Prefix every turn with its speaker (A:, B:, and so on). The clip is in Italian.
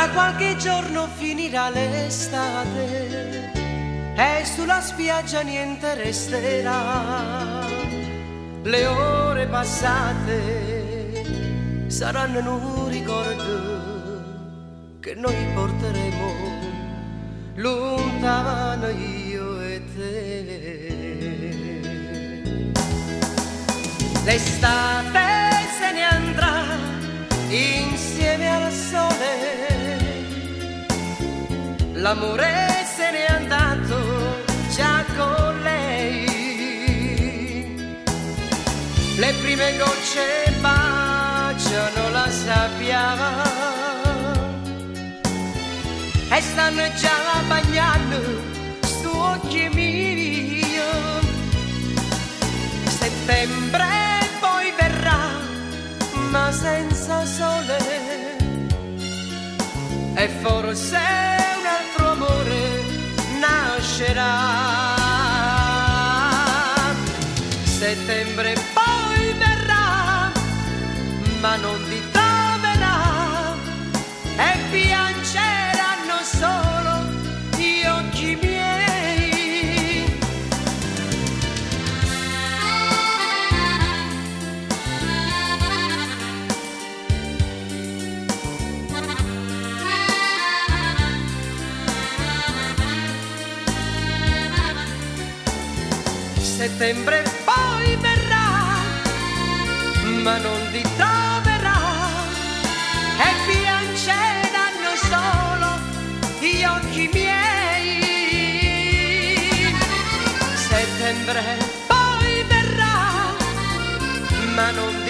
A: Tra qualche giorno finirà l'estate e sulla spiaggia niente resterà. Le ore passate saranno un ricordo che noi porteremo lontano io e te. L'estate se ne andrà insieme al sole, l'amore se n'è andato già con lei. Le prime gocce baciano la sabbia e stanno già bagnando stu occhi miei. Settembre poi verrà, ma senza sole, e forse un altro amore nascerà. Settembre poi verrà, ma non ti troverà, e piangeranno solo gli occhi miei. Settembre poi verrà, ma non ti troverà, e piangeranno solo gli occhi miei. Settembre poi verrà, ma non